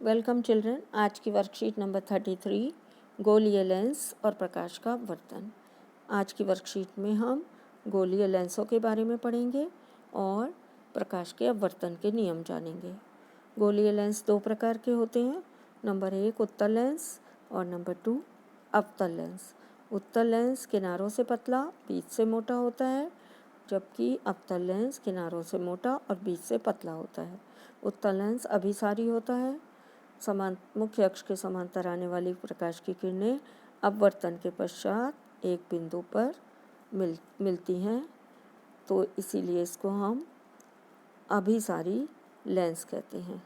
Welcome children. आज की worksheet number 33 गोलीय लेंस और प्रकाश का अपवर्तन। आज की वर्कशीट में हम गोलीय लेंसों के बारे में पढ़ेंगे और प्रकाश के अपवर्तन के नियम जानेंगे। गोलीय लेंस दो प्रकार के होते हैं। नंबर 1 उत्तल लेंस और नंबर 2 अवतल लेंस। उत्तल लेंस किनारों से पतला, बीच से मोटा होता है, जबकि अवतल लेंस किनारों से मोटा और बीच से पतला होता है। उत्तल लेंस अभिसारी होता है। मुख्य अक्ष के समांतर आने वाली प्रकाश की किरणें अपवर्तन के पश्चात एक बिंदु पर मिलती हैं, तो इसीलिए इसको हम अभिसारी लेंस कहते हैं।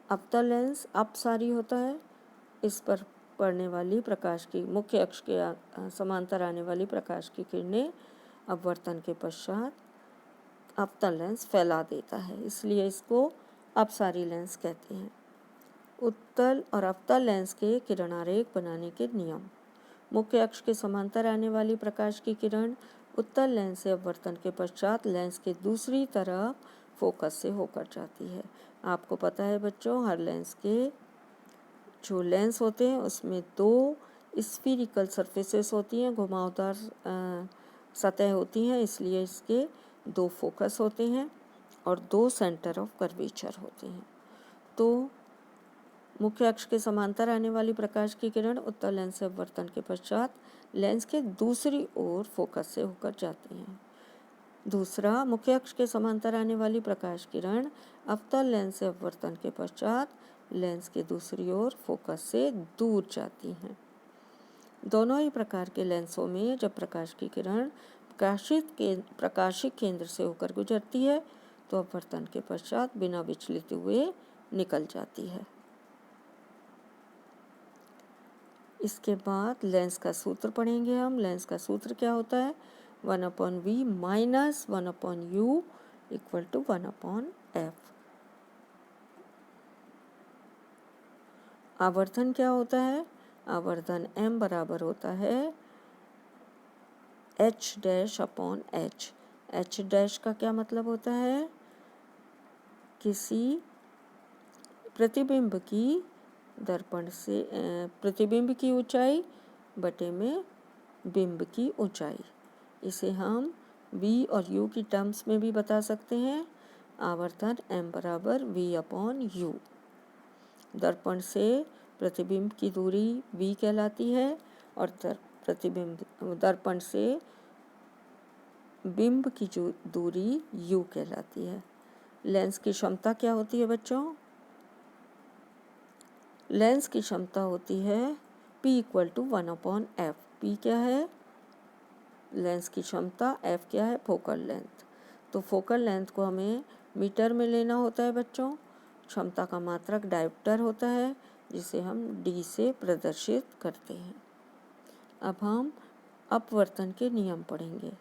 अवतल लेंस अपसारी होता है। इस पर पड़ने वाली प्रकाश की मुख्य अक्ष के समांतर आने वाली प्रकाश की किरणें अपवर्तन के पश्चात अवतल लेंस फैला देता है, इसलिए इसको अपसारी लेंस कहते हैं। उत्तल और अवतल लेंस के किरणारेख बनाने के नियम। मुख्य अक्ष के समांतर आने वाली प्रकाश की किरण उत्तल लेंस से अपवर्तन के पश्चात लेंस के दूसरी तरफ फोकस से होकर जाती है। आपको पता है बच्चों, हर लेंस के जो लेंस होते हैं उसमें दो स्फीरिकल सरफेसेस होती हैं, घुमावदार सतह होती हैं, इसलिए इसके दो फोकस होते हैं और दो सेंटर ऑफ कर्वेचर होते हैं। तो मुख्य अक्ष के समांतर आने वाली प्रकाश की किरण उत्तल लेंस से अपवर्तन के पश्चात लेंस के दूसरी ओर फोकस से होकर जाती हैं। दूसरा, मुख्य अक्ष के समांतर आने वाली प्रकाश किरण अवतल लेंस से अपवर्तन के पश्चात लेंस के दूसरी ओर फोकस से दूर जाती हैं। दोनों ही प्रकार के लेंसों में जब प्रकाश की किरण प्रकाशिक केंद्र से होकर गुजरती है तो अपवर्तन के पश्चात बिना विचलित हुए निकल जाती है। इसके बाद लेंस का सूत्र पढ़ेंगे हम। लेंस का सूत्र क्या होता है? 1/v minus 1/u equal to 1/f। आवर्धन क्या होता है? आवर्धन m बराबर होता है h dash upon h। h dash का क्या मतलब होता है? किसी प्रतिबिंब की दर्पण से प्रतिबिंब की ऊंचाई बटे में बिंब की ऊंचाई। इसे हम v और u की टर्म्स में भी बता सकते हैं। आवर्धन m बराबर v/u। दर्पण से प्रतिबिंब की दूरी v कहलाती है और दर्पण से बिंब की जो दूरी u कहलाती है। लेंस की क्षमता क्या होती है बच्चों? लेंस की क्षमता होती है P equal to 1/f। P क्या है? लेंस की क्षमता। F क्या है? Focal length. तो फोकल लेंथ को हमें मीटर में लेना होता है बच्चों। क्षमता का मात्रक डायोप्टर होता है, जिसे हम D से प्रदर्शित करते हैं। अब हम अपवर्तन के नियम पढ़ेंगे।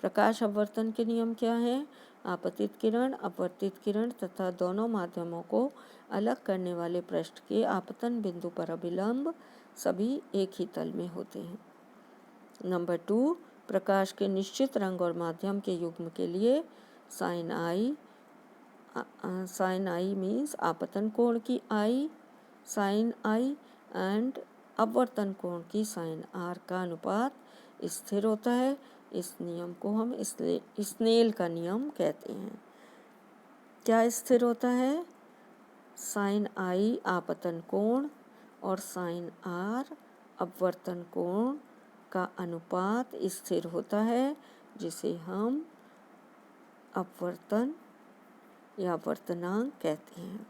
प्रकाश अपवर्तन के नियम क्या हैं? आपतित किरण, अपवर्तित किरण तथा दोनों माध्यमों को अलग करने वाले पृष्ठ के आपतन बिंदु पर अभिलंब सभी एक ही तल में होते हैं। नंबर 2, प्रकाश के निश्चित रंग और माध्यम के युग्म के लिए साइन आई मीन्स आपतन कोण की I साइन आई एंड अपवर्तन कोण की साइन R का अनुपात स्थिर होता है। इस नियम को हम स्नेल का नियम कहते हैं। क्या स्थिर होता है? साइन आई आपतन कोण और साइन R अपवर्तन कोण का अनुपात स्थिर होता है, जिसे हम अपवर्तन या अपवर्तनांक कहते हैं।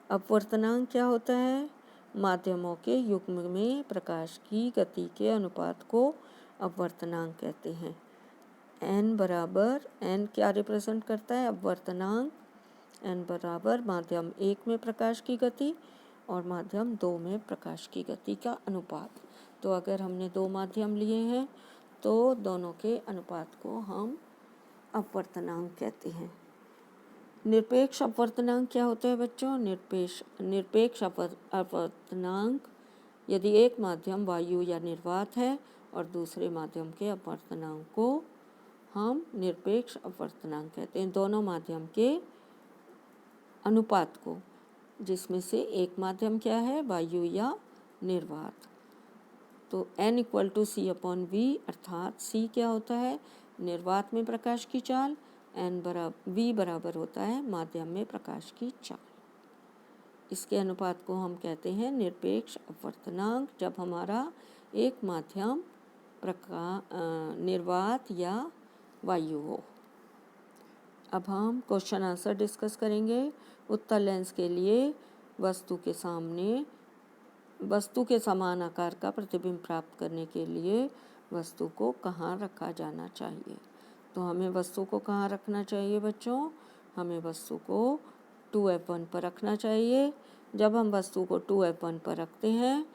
अपवर्तनांक क्या होता है? माध्यमों के युग्म में प्रकाश की गति के अनुपात को अपवर्तनांक कहते हैं। n क्या रिप्रेजेंट करता है? अपवर्तनांक। n बराबर माध्यम 1 में प्रकाश की गति और माध्यम 2 में प्रकाश की गति का अनुपात। तो अगर हमने दो माध्यम लिए हैं तो दोनों के अनुपात को हम अपवर्तनांक कहते हैं। निरपेक्ष अपवर्तनांक क्या होता है बच्चों? निरपेक्ष अपवर्तनांक यदि एक माध्यम वायु या निर्वात है और दूसरे माध्यम के अपवर्तनांक को हम निरपेक्ष अपवर्तनांक कहते हैं। दोनों माध्यम के अनुपात को जिसमें से एक माध्यम क्या है, वायु या निर्वात। तो n = c/v, अर्थात c क्या होता है, निर्वात में प्रकाश की चाल, v बराबर होता है माध्यम में प्रकाश की चाल। इसके अनुपात को हम कहते हैं निरपेक्ष अपवर्तनांक, जब हमारा एक माध्यम निर्वात या वायु हो। अब हम क्वेश्चन आंसर डिस्कस करेंगे। उत्तल लेंस के लिए वस्तु के समान आकार का प्रतिबिंब प्राप्त करने के लिए वस्तु को कहाँ रखा जाना चाहिए। तो हमें वस्तु को कहाँ रखना चाहिए बच्चों, हमें वस्तु को 2f1 पर रखना चाहिए। जब हम वस्तु को 2f1 पर रखते हैं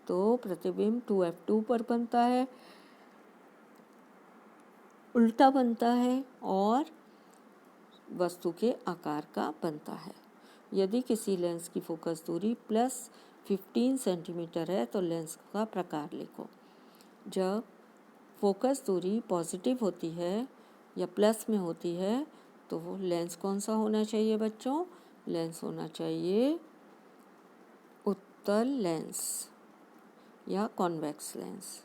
तो प्रतिबिंब 2f2 पर बनता है, उल्टा बनता है और वस्तु के आकार का बनता है। यदि किसी लेंस की फोकस दूरी +15 सेंटीमीटर है तो लेंस का प्रकार लिखो। जब फोकस दूरी पॉजिटिव होती है या प्लस में होती है तो वो लेंस कौन सा होना चाहिए बच्चों, लेंस होना चाहिए उत्तल लेंस या कॉन्वेक्स लेंस।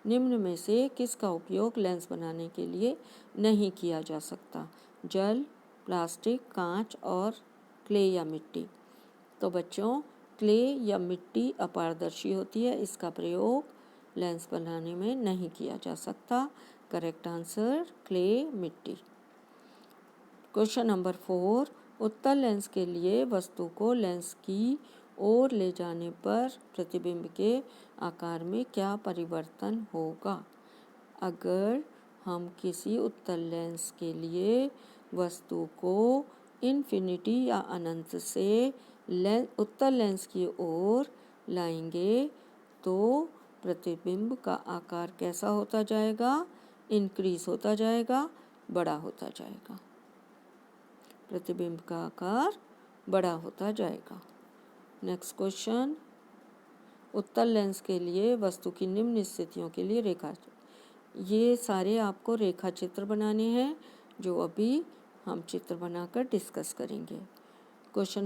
निम्न में से किसका उपयोग लेंस बनाने के लिए नहीं किया जा सकता, जल, प्लास्टिक, कांच और क्ले या मिट्टी। तो बच्चों क्ले या मिट्टी अपारदर्शी होती है, इसका प्रयोग लेंस बनाने में नहीं किया जा सकता। करेक्ट आंसर क्ले, मिट्टी। क्वेश्चन नंबर 4, उत्तल लेंस के लिए वस्तु को लेंस की ओर ले जाने पर प्रतिबिंब के आकार में क्या परिवर्तन होगा। अगर हम किसी उत्तल लेंस के लिए वस्तु को इन्फिनिटी या अनंत से उत्तल लेंस की ओर लाएंगे तो प्रतिबिंब का आकार कैसा होता जाएगा, इंक्रीज होता जाएगा, बड़ा होता जाएगा। प्रतिबिंब का आकार बड़ा होता जाएगा। नेक्स्ट क्वेश्चन, उत्तल लेंस के लिए वस्तु की निम्न स्थितियों के लिए रेखा, ये सारे आपको रेखा चित्र बनाने हैं जो अभी हम चित्र बनाकर डिस्कस करेंगे। क्वेश्चन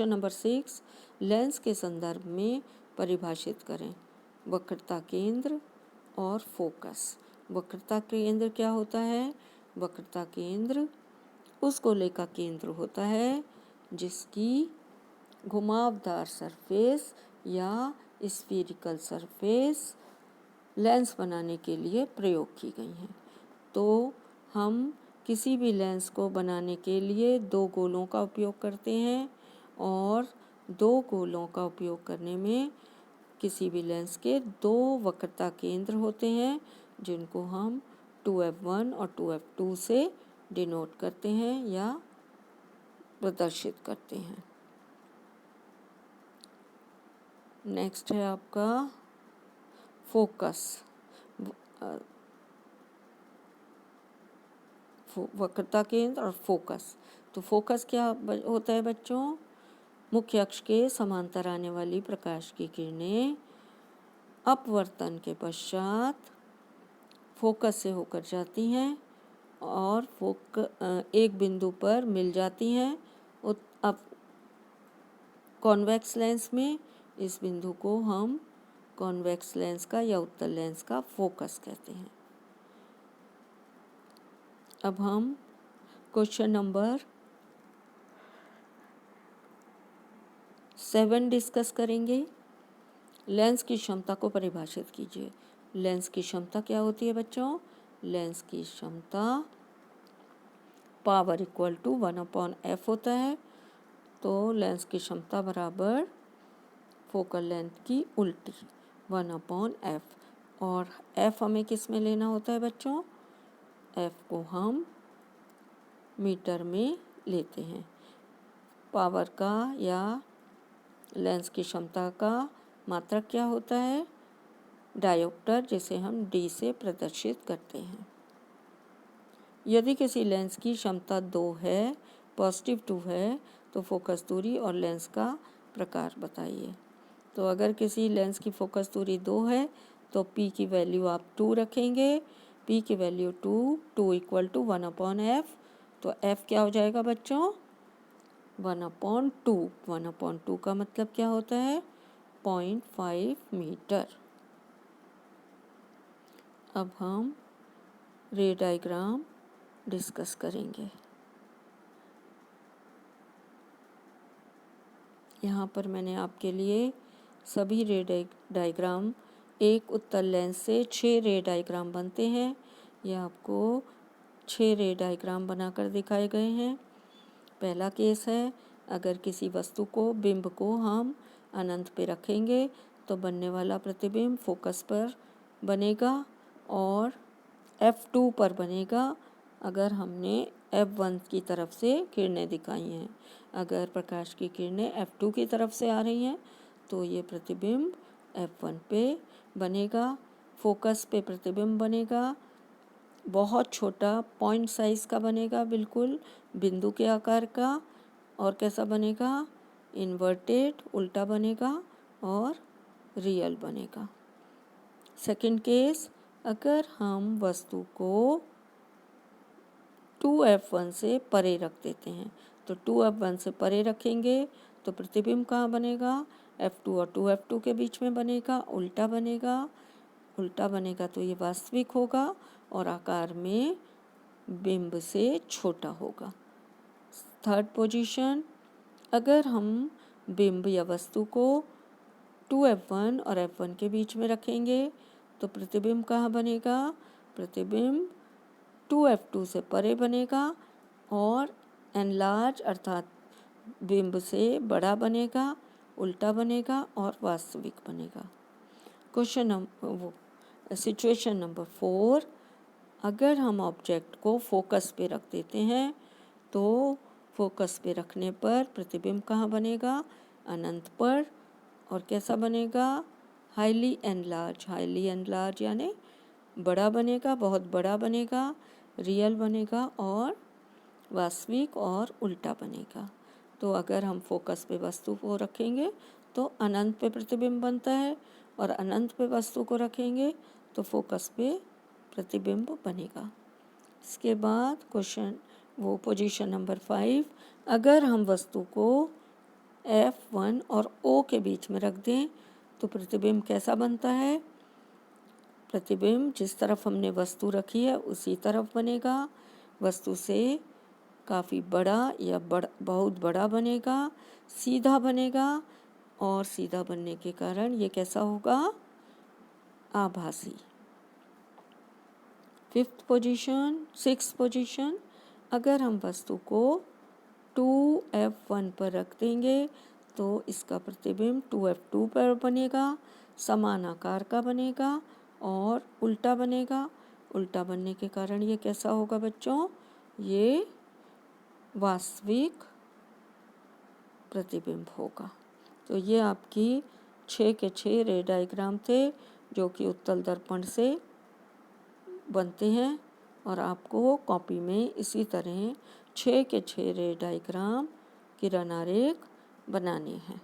नंबर 6, लेंस के संदर्भ में परिभाषित करें वक्रता केंद्र और फोकस। वक्रता केंद्र क्या होता है, वक्रता केंद्र उस गोले का केंद्र होता है जिसकी घुमावदार सरफेस या स्फीरिकल सरफेस लेंस बनाने के लिए प्रयोग की गई हैं। तो हम किसी भी लेंस को बनाने के लिए 2 गोलों का उपयोग करते हैं और 2 गोलों का उपयोग करने में किसी भी लेंस के 2 वक्रता केंद्र होते हैं जिनको हम 2f1 और 2f2 से डिनोट करते हैं या प्रदर्शित करते हैं। नेक्स्ट है आपका फोकस। वक्रता केंद्र और फोकस। तो फोकस क्या होता है बच्चों, मुख्य अक्ष के समांतर आने वाली प्रकाश की किरणें अपवर्तन के पश्चात फोकस से होकर जाती हैं और एक बिंदु पर मिल जाती हैं। अब कॉन्वेक्स लेंस में इस बिंदु को हम कॉन्वेक्स लेंस का या उत्तल लेंस का फोकस कहते हैं। अब हम क्वेश्चन नंबर 7 डिस्कस करेंगे। लेंस की क्षमता को परिभाषित कीजिए। लेंस की क्षमता क्या होती है बच्चों, लेंस की क्षमता पावर = 1/f होता है। तो लेंस की क्षमता बराबर फोकल लेंथ की उल्टी 1/f। और f हमें किस में लेना होता है बच्चों, f को हम मीटर में लेते हैं। पावर का या लेंस की क्षमता का मात्रक क्या होता है, डायोप्टर, जिसे हम d से प्रदर्शित करते हैं। यदि किसी लेंस की क्षमता 2 है, +2 है, तो फोकस दूरी और लेंस का प्रकार बताइए। तो अगर किसी लेंस की फोकस दूरी 2 है तो p की वैल्यू आप 2 रखेंगे। p की वैल्यू 2 = 1/f। तो f क्या हो जाएगा बच्चों, 1/2। 1/2 का मतलब क्या होता है? 0.5 मीटर। अब हम रे डायग्राम डिस्कस करेंगे। यहाँ पर मैंने आपके लिए सभी रे डायग्राम, एक उत्तल लेंस से 6 रे डायग्राम बनते हैं। ये आपको 6 रे डायग्राम बनाकर दिखाए गए हैं। पहला केस है, अगर किसी वस्तु को, बिंब को हम अनंत पे रखेंगे तो बनने वाला प्रतिबिंब फोकस पर बनेगा और F2 पर बनेगा अगर हमने F1 की तरफ से किरणें दिखाई हैं। अगर प्रकाश की किरणें F2 की तरफ से आ रही हैं तो ये प्रतिबिंब F1 पे बनेगा। फोकस पे प्रतिबिंब बनेगा, बहुत छोटा, पॉइंट साइज़ का बनेगा, बिल्कुल बिंदु के आकार का। और कैसा बनेगा? इन्वर्टेड, उल्टा बनेगा और रियल बनेगा। सेकंड केस, अगर हम वस्तु को 2F1 से परे रख देते हैं तो 2F1 से परे रखेंगे तो प्रतिबिंब कहाँ बनेगा? F2 और 2F2 के बीच में बनेगा, उल्टा बनेगा। उल्टा बनेगा तो ये वास्तविक होगा और आकार में बिंब से छोटा होगा। थर्ड पोजीशन, अगर हम बिंब या वस्तु को 2F1 और F1 के बीच में रखेंगे तो प्रतिबिंब कहाँ बनेगा? प्रतिबिंब 2F2 से परे बनेगा और एनलार्ज अर्थात बिंब से बड़ा बनेगा, उल्टा बनेगा और वास्तविक बनेगा। सिचुएशन नंबर 4, अगर हम ऑब्जेक्ट को फोकस पे रख देते हैं तो फोकस पे रखने पर प्रतिबिंब कहाँ बनेगा? अनंत पर। और कैसा बनेगा? हाईली एनलार्ज यानी बड़ा बनेगा, बहुत बड़ा बनेगा, रियल बनेगा और वास्तविक और उल्टा बनेगा। तो अगर हम फोकस पे वस्तु को रखेंगे तो अनंत पे प्रतिबिंब बनता है और अनंत पे वस्तु को रखेंगे तो फोकस पे प्रतिबिंब बनेगा। इसके बाद पोजीशन नंबर 5, अगर हम वस्तु को F1 और O के बीच में रख दें तो प्रतिबिंब कैसा बनता है? प्रतिबिंब जिस तरफ हमने वस्तु रखी है उसी तरफ बनेगा। वस्तु से काफ़ी बड़ा या बहुत बड़ा बनेगा, सीधा बनेगा और सीधा बनने के कारण ये कैसा होगा? आभासी। सिक्स्थ पोजीशन, अगर हम वस्तु को 2F1 पर रख देंगे तो इसका प्रतिबिंब 2F2 पर बनेगा, समान आकार का बनेगा और उल्टा बनेगा। उल्टा बनने के कारण ये कैसा होगा बच्चों? ये वास्तविक प्रतिबिंब होगा। तो ये आपकी 6 के 6 रे डायग्राम थे जो कि उत्तल दर्पण से बनते हैं और आपको कॉपी में इसी तरह 6 के 6 रे डायग्राम, किरण आरेख बनाने हैं।